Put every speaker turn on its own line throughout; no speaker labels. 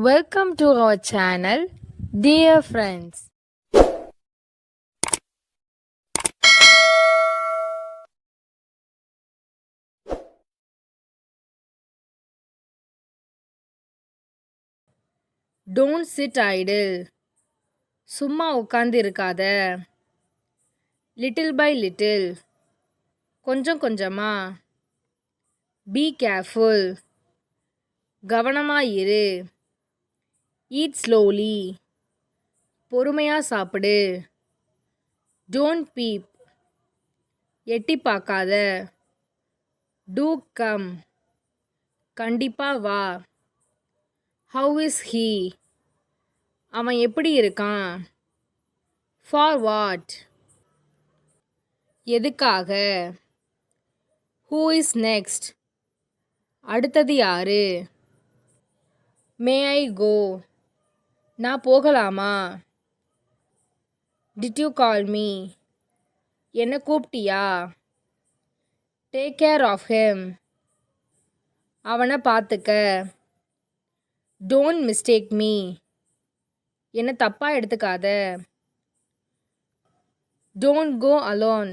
Welcome to our channel, dear friends. Don't sit idle. சும்மா உட்கார்ந்து இருக்காத. Little by little. கொஞ்சம் கொஞ்சமா. Be careful. கவனமா இரு. Eat slowly. பொறுமையா சாப்பிடு. Don't peep. எட்டி பார்க்காத. Do come. கண்டிப்பா வா. How is he? அவன் எப்படி இருக்கான்? For what? எதுக்காக? Who is next? அடுத்தது யாரு? May I go? நான் போகலாமா? Did you call me? என்ன கூப்பிட்டியா? Take care of him. அவனை பார்த்துக்க. Don't mistake me. என்ன தப்பா எடுத்துக்காத. Don't go alone.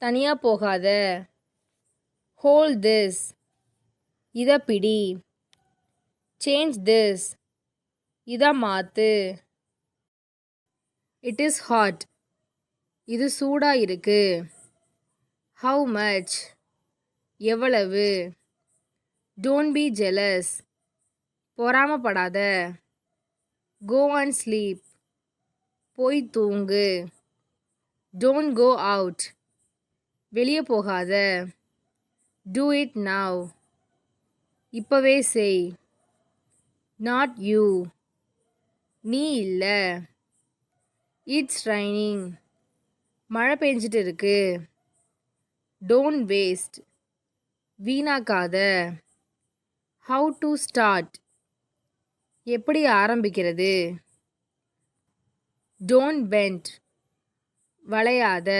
தனியா போகாத. Hold this. இத பிடி. Change this. இத மாத்து. It is hot. இது சூடா இருக்கு. How much? எவ்வளவு? Don't be jealous. பொறாமப்படாத. Go and sleep. போய் தூங்கு. Don't go out. வெளியே போகாத. Do it now. இப்பவே செய். Not you. நீ இல்ல. It's raining. மழை பெஞ்சிட்டு இருக்கு. Don't waste. வீணாக்காத. How to start. எப்படி ஆரம்பிக்கிறது? Don't bend. வளையாத.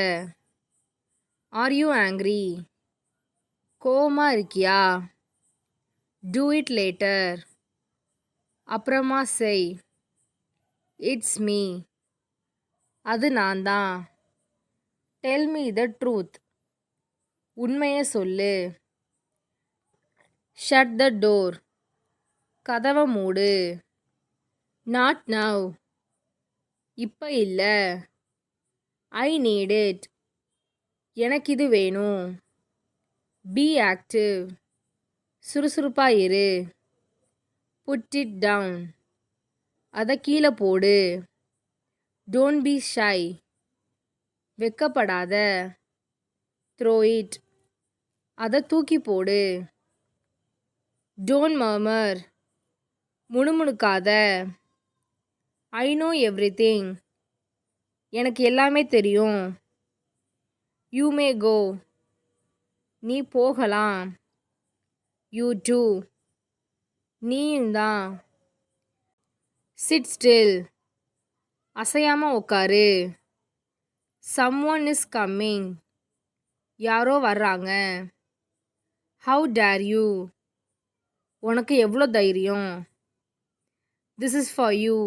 Are you angry? கோவமா இருக்கியா? Do it later. அப்புறமா செய். It's me. அது நான் தான். Tell me the truth. உண்மையை சொல்லு. Shut the door. கதவை மூடு. Not now. இப்ப இல்ல. I need it. எனக்கு இது வேணும். Be active. சுறுசுறுப்பா இரு. Put it down. அதை கீழே போடு. Don't be shy. வெக்கப்படாத. Throw it. அதை தூக்கி போடு. Don't murmur. முணுமுணுக்காத. I know everything. எனக்கு எல்லாமே தெரியும். You may go. நீ போகலாம். You too. நீயும் தான். Sit still. அசையாம உட்காரு. Someone is coming. யாரோ வர்றாங்க. How dare you? உனக்கு எவ்வளோ தைரியம்? This is for you.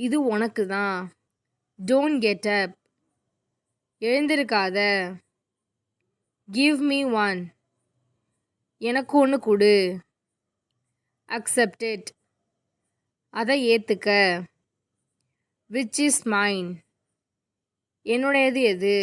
இது உனக்கு தான். Don't get up. எழுந்திருக்காத. Give me one. எனக்கு ஒன்று கொடு. Accept it. அதை ஏற்றுக்க. Which is mine. என்னுடையது எது?